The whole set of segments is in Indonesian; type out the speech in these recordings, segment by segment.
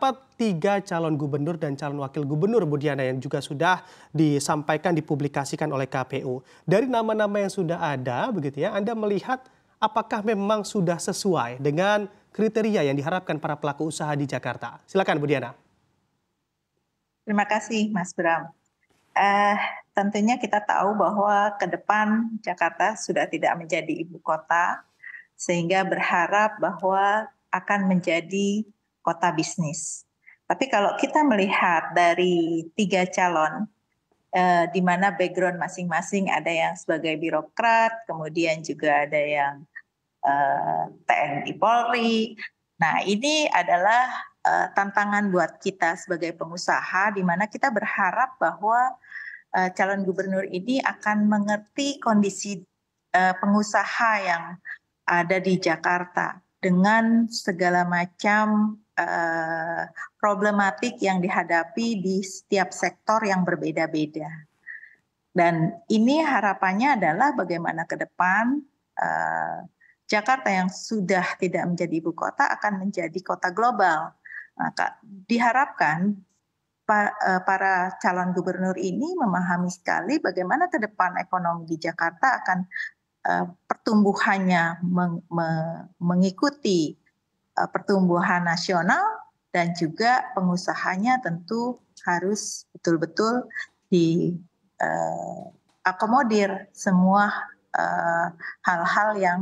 Terdapat 3 calon gubernur dan calon wakil gubernur Bu Diana yang juga sudah disampaikan, dipublikasikan oleh KPU. Dari nama-nama yang sudah ada begitu ya, Anda melihat apakah memang sudah sesuai dengan kriteria yang diharapkan para pelaku usaha di Jakarta? Silakan Bu Diana. Terima kasih Mas Bram. Tentunya kita tahu bahwa ke depan Jakarta sudah tidak menjadi ibu kota, sehingga berharap bahwa akan menjadi kota bisnis. Tapi kalau kita melihat dari 3 calon, di mana background masing-masing ada yang sebagai birokrat, kemudian juga ada yang TNI Polri. Nah, ini adalah tantangan buat kita sebagai pengusaha, di mana kita berharap bahwa calon gubernur ini akan mengerti kondisi pengusaha yang ada di Jakarta dengan segala macam problematik yang dihadapi di setiap sektor yang berbeda-beda. Dan ini harapannya adalah bagaimana ke depan Jakarta yang sudah tidak menjadi ibu kota akan menjadi kota global. Maka diharapkan para calon gubernur ini memahami sekali bagaimana ke depan ekonomi di Jakarta akan pertumbuhannya mengikuti pertumbuhan nasional, dan juga pengusahanya tentu harus betul-betul diakomodir semua hal-hal yang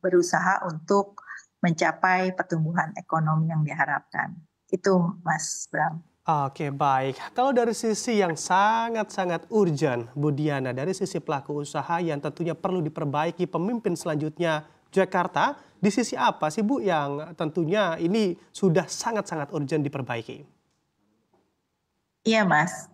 berusaha untuk mencapai pertumbuhan ekonomi yang diharapkan. Itu Mas Bram. Oke, baik. Kalau dari sisi yang sangat-sangat urgent, Bu Diana, dari sisi pelaku usaha yang tentunya perlu diperbaiki pemimpin selanjutnya Jakarta, di sisi apa sih Bu yang tentunya ini sudah sangat-sangat urgent diperbaiki? Iya Mas,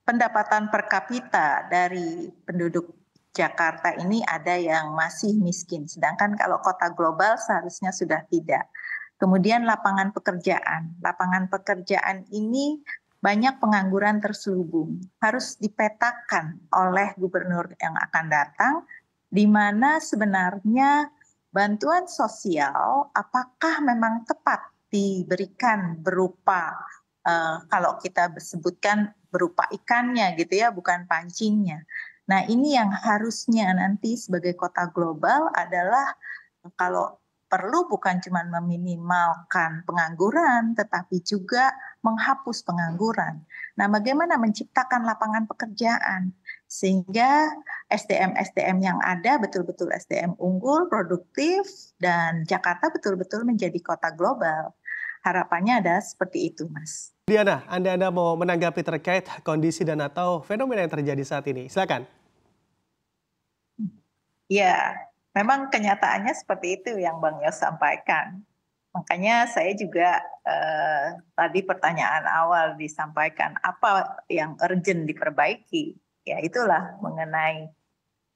pendapatan per kapita dari penduduk Jakarta ini ada yang masih miskin, sedangkan kalau kota global seharusnya sudah tidak. Kemudian lapangan pekerjaan ini banyak pengangguran terselubung, harus dipetakan oleh gubernur yang akan datang, di mana sebenarnya bantuan sosial apakah memang tepat diberikan berupa kalau kita sebutkan berupa ikannya gitu ya, bukan pancingnya. Nah, ini yang harusnya nanti sebagai kota global adalah kalau perlu bukan cuma meminimalkan pengangguran, tetapi juga menghapus pengangguran. Nah, bagaimana menciptakan lapangan pekerjaan sehingga SDM-SDM yang ada betul-betul SDM unggul, produktif, dan Jakarta betul-betul menjadi kota global. Harapannya adalah seperti itu, Mas. Diana, Anda mau menanggapi terkait kondisi dan atau fenomena yang terjadi saat ini? Silakan. Ya, memang kenyataannya seperti itu yang Bang Yos sampaikan. Makanya saya juga tadi pertanyaan awal disampaikan apa yang urgent diperbaiki. Ya itulah mengenai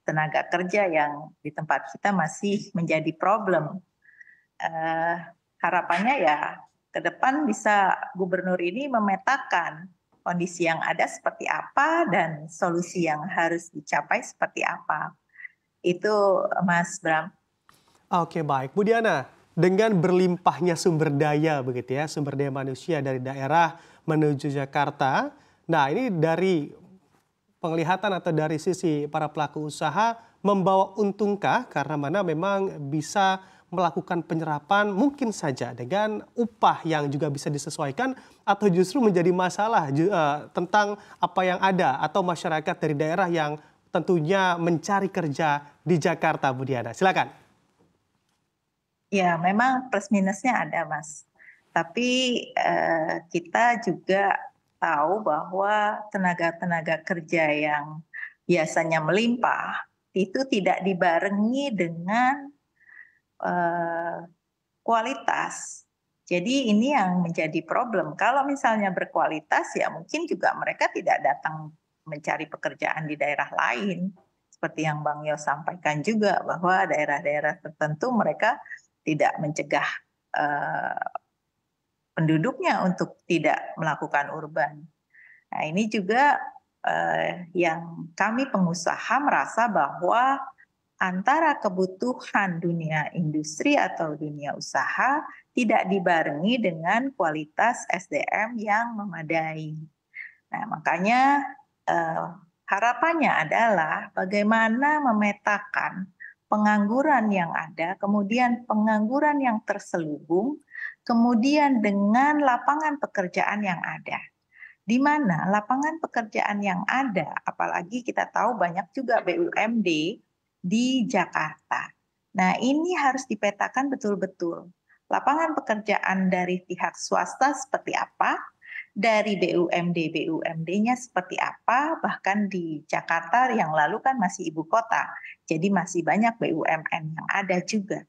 tenaga kerja yang di tempat kita masih menjadi problem. Harapannya ya ke depan bisa gubernur ini memetakan kondisi yang ada seperti apa dan solusi yang harus dicapai seperti apa. Itu Mas Bram. Oke, baik. Bu Diana, dengan berlimpahnya sumber daya begitu ya, sumber daya manusia dari daerah menuju Jakarta. Nah, ini dari penglihatan atau dari sisi para pelaku usaha membawa untungkah karena mana memang bisa melakukan penyerapan mungkin saja dengan upah yang juga bisa disesuaikan, atau justru menjadi masalah tentang apa yang ada atau masyarakat dari daerah yang tentunya mencari kerja di Jakarta, Bu Diana. Silakan. Ya, memang plus minusnya ada, Mas. Tapi kita juga tahu bahwa tenaga-tenaga kerja yang biasanya melimpah itu tidak dibarengi dengan kualitas. Jadi ini yang menjadi problem. Kalau misalnya berkualitas ya mungkin juga mereka tidak datang mencari pekerjaan di daerah lain. Seperti yang Bang Yos sampaikan juga bahwa daerah-daerah tertentu mereka tidak mencegah penduduknya untuk tidak melakukan urban. Nah ini juga yang kami pengusaha merasa bahwa antara kebutuhan dunia industri atau dunia usaha tidak dibarengi dengan kualitas SDM yang memadai. Nah, makanya harapannya adalah bagaimana memetakan pengangguran yang ada, kemudian pengangguran yang terselubung, kemudian dengan lapangan pekerjaan yang ada. Di mana lapangan pekerjaan yang ada, apalagi kita tahu banyak juga BUMD di Jakarta. Nah, ini harus dipetakan betul-betul. Lapangan pekerjaan dari pihak swasta seperti apa, dari BUMD-nya seperti apa, bahkan di Jakarta yang lalu kan masih ibu kota, jadi masih banyak BUMN yang ada juga.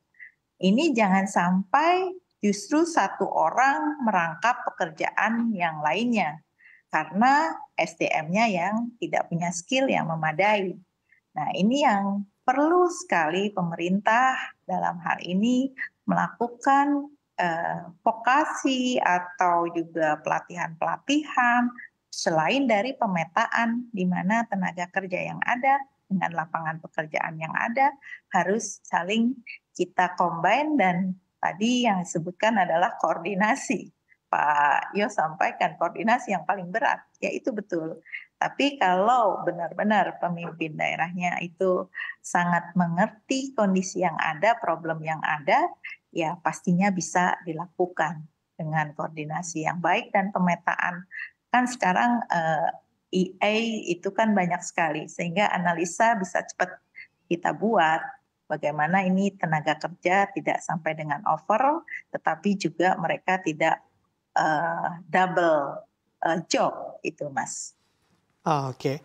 Ini jangan sampai justru satu orang merangkap pekerjaan yang lainnya, karena SDM-nya yang tidak punya skill yang memadai. Nah, ini yang perlu sekali pemerintah dalam hal ini melakukan vokasi atau juga pelatihan-pelatihan selain dari pemetaan di mana tenaga kerja yang ada dengan lapangan pekerjaan yang ada harus saling kita combine, dan tadi yang disebutkan adalah koordinasi. Pak Yo sampaikan koordinasi yang paling berat, ya itu betul. Tapi kalau benar-benar pemimpin daerahnya itu sangat mengerti kondisi yang ada, problem yang ada, ya pastinya bisa dilakukan dengan koordinasi yang baik dan pemetaan. Kan sekarang EA itu kan banyak sekali, sehingga analisa bisa cepat kita buat bagaimana ini tenaga kerja tidak sampai dengan over, tetapi juga mereka tidak double job itu, Mas. Oke.